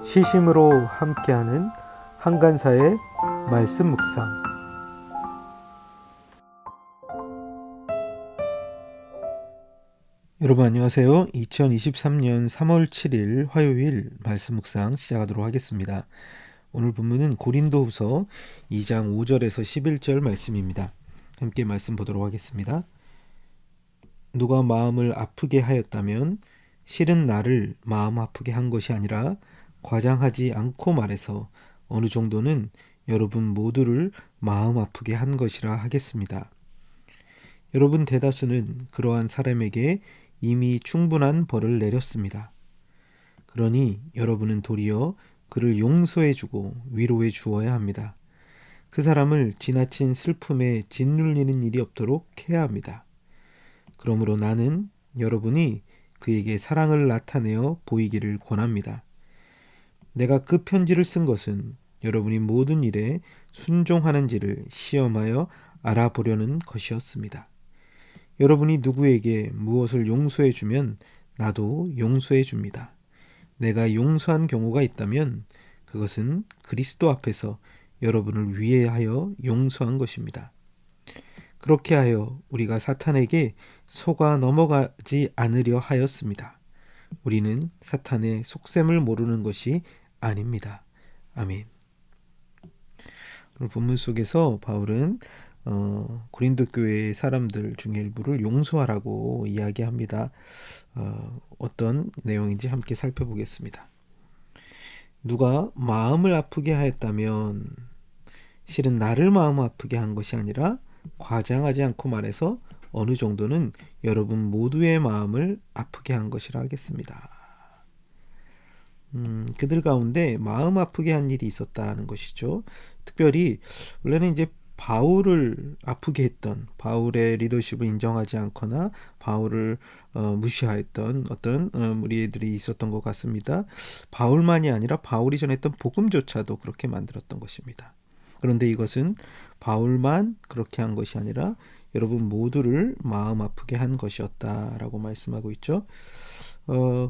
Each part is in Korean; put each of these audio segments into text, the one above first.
시심으로 함께하는 한간사의 말씀 묵상. 여러분 안녕하세요. 2023년 3월 7일 화요일 말씀 묵상 시작하도록 하겠습니다. 오늘 본문은 고린도후서 2장 5절에서 11절 말씀입니다. 함께 말씀 보도록 하겠습니다. 누가 마음을 아프게 하였다면 실은 나를 마음 아프게 한 것이 아니라 과장하지 않고 말해서 어느 정도는 여러분 모두를 마음 아프게 한 것이라 하겠습니다. 여러분 대다수는 그러한 사람에게 이미 충분한 벌을 내렸습니다. 그러니 여러분은 도리어 그를 용서해주고 위로해 주어야 합니다. 그 사람을 지나친 슬픔에 짓눌리는 일이 없도록 해야 합니다. 그러므로 나는 여러분이 그에게 사랑을 나타내어 보이기를 권합니다. 내가 그 편지를 쓴 것은 여러분이 모든 일에 순종하는지를 시험하여 알아보려는 것이었습니다. 여러분이 누구에게 무엇을 용서해 주면 나도 용서해 줍니다. 내가 용서한 경우가 있다면 그것은 그리스도 앞에서 여러분을 위하여 용서한 것입니다. 그렇게 하여 우리가 사탄에게 속아 넘어가지 않으려 하였습니다. 우리는 사탄의 속셈을 모르는 것이 아닙니다. 아멘. 오늘 본문 속에서 바울은 고린도 교회의 사람들 중에 일부를 용서하라고 이야기합니다. 어떤 내용인지 함께 살펴보겠습니다. 누가 마음을 아프게 하였다면 실은 나를 마음 아프게 한 것이 아니라 과장하지 않고 말해서 어느 정도는 여러분 모두의 마음을 아프게 한 것이라 하겠습니다. 그들 가운데 마음 아프게 한 일이 있었다는 것이죠. 특별히 원래는 이제 바울을 아프게 했던, 바울의 리더십을 인정하지 않거나 바울을 무시하였던 어떤 무리들이 있었던 것 같습니다. 바울만이 아니라 바울이 전했던 복음조차도 그렇게 만들었던 것입니다. 그런데 이것은 바울만 그렇게 한 것이 아니라 여러분 모두를 마음 아프게 한 것이었다라고 말씀하고 있죠.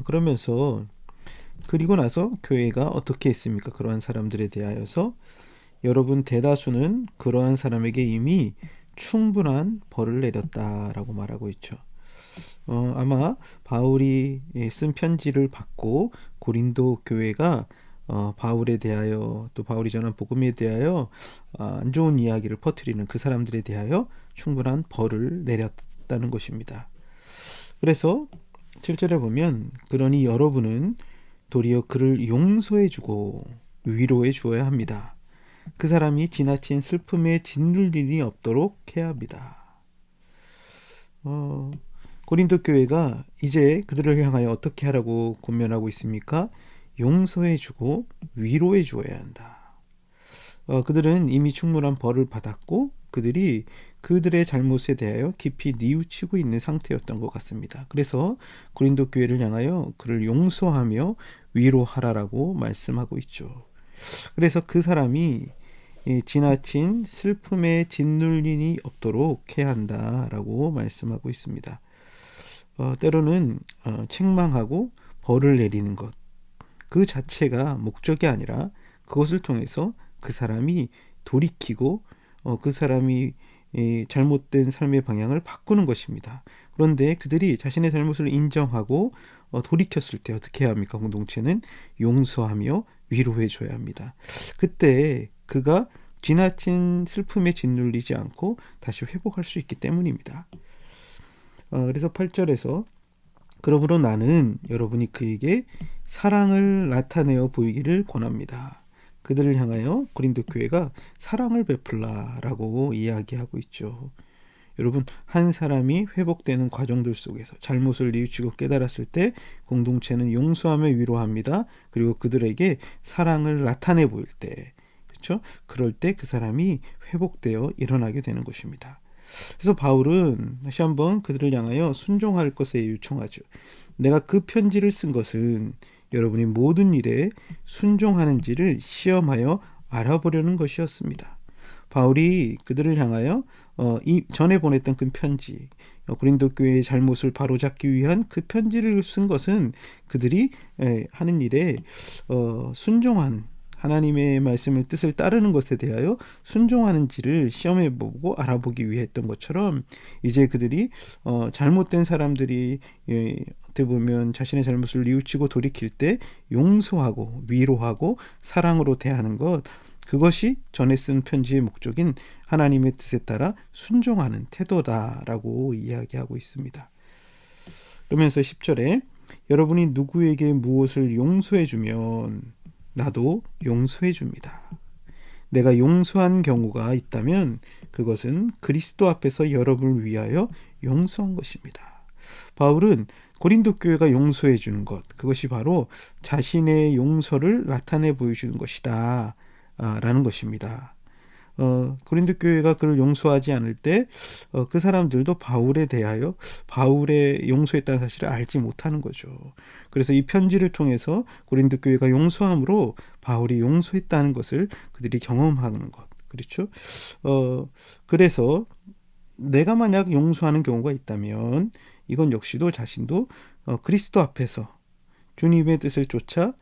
그러면서 그리고 나서 교회가 어떻게 했습니까? 그러한 사람들에 대하여서 여러분 대다수는 그러한 사람에게 이미 충분한 벌을 내렸다라고 말하고 있죠. 아마 바울이 쓴 편지를 받고 고린도 교회가 바울에 대하여 또 바울이 전한 복음에 대하여 안 좋은 이야기를 퍼뜨리는 그 사람들에 대하여 충분한 벌을 내렸다는 것입니다. 그래서 7절에 보면 그러니 여러분은 도리어 그를 용서해주고 위로해 주어야 합니다. 그 사람이 지나친 슬픔에 짓눌 일이 없도록 해야 합니다. 고린도 교회가 이제 그들을 향하여 어떻게 하라고 권면하고 있습니까? 용서해주고 위로해 주어야 한다. 그들은 이미 충분한 벌을 받았고 그들이 그들의 잘못에 대하여 깊이 뉘우치고 있는 상태였던 것 같습니다. 그래서 고린도 교회를 향하여 그를 용서하며 위로하라라고 말씀하고 있죠. 그래서 그 사람이 지나친 슬픔에 짓눌림이 없도록 해야 한다라고 말씀하고 있습니다. 때로는 책망하고 벌을 내리는 것, 그 자체가 목적이 아니라 그것을 통해서 그 사람이 돌이키고 그 사람이 잘못된 삶의 방향을 바꾸는 것입니다. 그런데 그들이 자신의 잘못을 인정하고 돌이켰을 때 어떻게 해야 합니까? 공동체는 용서하며 위로해 줘야 합니다. 그때 그가 지나친 슬픔에 짓눌리지 않고 다시 회복할 수 있기 때문입니다. 그래서 8절에서 그러므로 나는 여러분이 그에게 사랑을 나타내어 보이기를 권합니다. 그들을 향하여 고린도 교회가 사랑을 베풀라라고 이야기하고 있죠. 여러분, 한 사람이 회복되는 과정들 속에서 잘못을 뉘우치고 깨달았을 때 공동체는 용서하며 위로합니다. 그리고 그들에게 사랑을 나타내 보일 때, 그렇죠? 그럴 때 그 사람이 회복되어 일어나게 되는 것입니다. 그래서 바울은 다시 한번 그들을 향하여 순종할 것에 요청하죠. 내가 그 편지를 쓴 것은 여러분이 모든 일에 순종하는지를 시험하여 알아보려는 것이었습니다. 바울이 그들을 향하여 이 전에 보냈던 그 편지, 고린도 교회의 잘못을 바로잡기 위한 그 편지를 쓴 것은 그들이 하는 일에 순종한 하나님의 말씀을 뜻을 따르는 것에 대하여 순종하는지를 시험해 보고 알아보기 위해 했던 것처럼, 이제 그들이 잘못된 사람들이 어떻게 보면 자신의 잘못을 뉘우치고 돌이킬 때 용서하고 위로하고 사랑으로 대하는 것, 그것이 전에 쓴 편지의 목적인 하나님의 뜻에 따라 순종하는 태도다라고 이야기하고 있습니다. 그러면서 10절에 여러분이 누구에게 무엇을 용서해 주면 나도 용서해 줍니다. 내가 용서한 경우가 있다면 그것은 그리스도 앞에서 여러분을 위하여 용서한 것입니다. 바울은 고린도 교회가 용서해 주는 것, 그것이 바로 자신의 용서를 나타내 보여주는 것이다 라는 것입니다. 고린도 교회가 그를 용서하지 않을 때 그 사람들도 바울에 대하여 바울의 용서했다는 사실을 알지 못하는 거죠. 그래서 이 편지를 통해서 고린도 교회가 용서함으로 바울이 용서했다는 것을 그들이 경험하는 것, 그렇죠? 그래서 내가 만약 용서하는 경우가 있다면 이건 역시도 자신도 그리스도 앞에서 주님의 뜻을 쫓아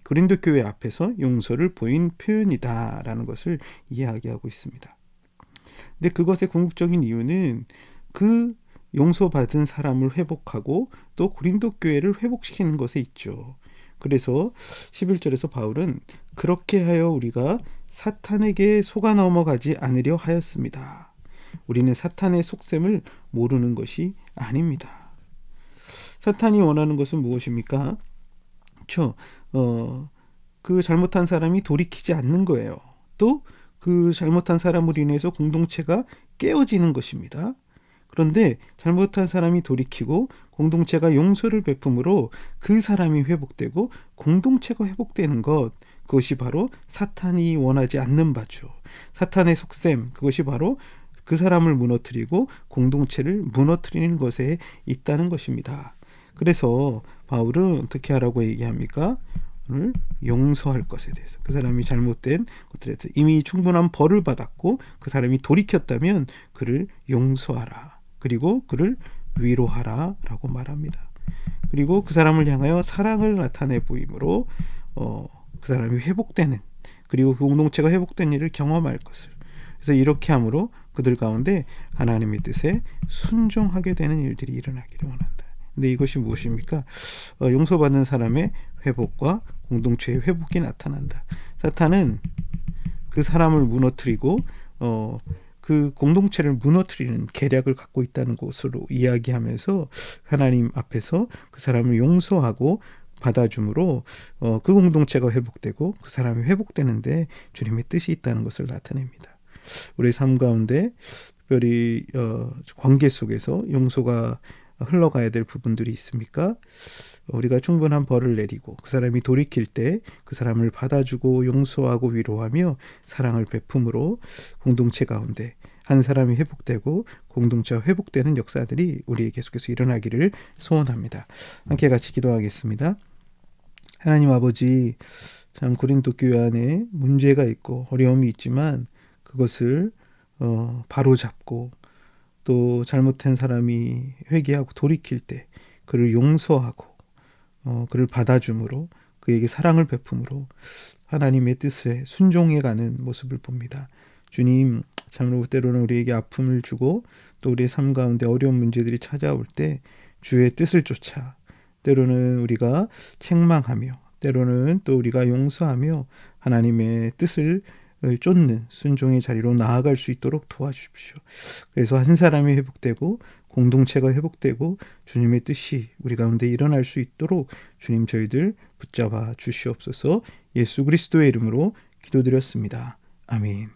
고린도 교회 앞에서 용서를 보인 표현이다라는 것을 이야기하고 있습니다. 근데 그것의 궁극적인 이유는 그 용서받은 사람을 회복하고 또 고린도 교회를 회복시키는 것에 있죠. 그래서 11절에서 바울은 그렇게 하여 우리가 사탄에게 속아 넘어가지 않으려 하였습니다. 우리는 사탄의 속셈을 모르는 것이 아닙니다. 사탄이 원하는 것은 무엇입니까? 그렇죠. 그 잘못한 사람이 돌이키지 않는 거예요. 또 그 잘못한 사람으로 인해서 공동체가 깨어지는 것입니다. 그런데 잘못한 사람이 돌이키고 공동체가 용서를 베품으로 그 사람이 회복되고 공동체가 회복되는 것, 그것이 바로 사탄이 원하지 않는 바죠. 사탄의 속셈, 그것이 바로 그 사람을 무너뜨리고 공동체를 무너뜨리는 것에 있다는 것입니다. 그래서 바울은 어떻게 하라고 얘기합니까? 오늘 용서할 것에 대해서, 그 사람이 잘못된 것들에 대해서 이미 충분한 벌을 받았고 그 사람이 돌이켰다면 그를 용서하라, 그리고 그를 위로하라 라고 말합니다. 그리고 그 사람을 향하여 사랑을 나타내 보임으로 그 사람이 회복되는, 그리고 그 공동체가 회복된 일을 경험할 것을, 그래서 이렇게 함으로 그들 가운데 하나님의 뜻에 순종하게 되는 일들이 일어나기를 원한다. 근데 이것이 무엇입니까? 용서받는 사람의 회복과 공동체의 회복이 나타난다. 사탄은 그 사람을 무너뜨리고 그 공동체를 무너뜨리는 계략을 갖고 있다는 것으로 이야기하면서 하나님 앞에서 그 사람을 용서하고 받아줌으로 그 공동체가 회복되고 그 사람이 회복되는데 주님의 뜻이 있다는 것을 나타냅니다. 우리 삶 가운데 특별히 관계 속에서 용서가 흘러가야 될 부분들이 있습니까? 우리가 충분한 벌을 내리고 그 사람이 돌이킬 때 그 사람을 받아주고 용서하고 위로하며 사랑을 베품으로 공동체 가운데 한 사람이 회복되고 공동체가 회복되는 역사들이 우리에게 계속해서 일어나기를 소원합니다. 함께 같이 기도하겠습니다. 하나님 아버지, 참 고린도 교회 안에 문제가 있고 어려움이 있지만 그것을 바로잡고 또 잘못한 사람이 회개하고 돌이킬 때 그를 용서하고 그를 받아줌으로 그에게 사랑을 베품으로 하나님의 뜻에 순종해가는 모습을 봅니다. 주님, 참으로 때로는 우리에게 아픔을 주고 또 우리의 삶 가운데 어려운 문제들이 찾아올 때 주의 뜻을 쫓아 때로는 우리가 책망하며 때로는 또 우리가 용서하며 하나님의 뜻을 쫓는 순종의 자리로 나아갈 수 있도록 도와주십시오. 그래서 한 사람이 회복되고 공동체가 회복되고 주님의 뜻이 우리 가운데 일어날 수 있도록 주님 저희들 붙잡아 주시옵소서. 예수 그리스도의 이름으로 기도드렸습니다. 아멘.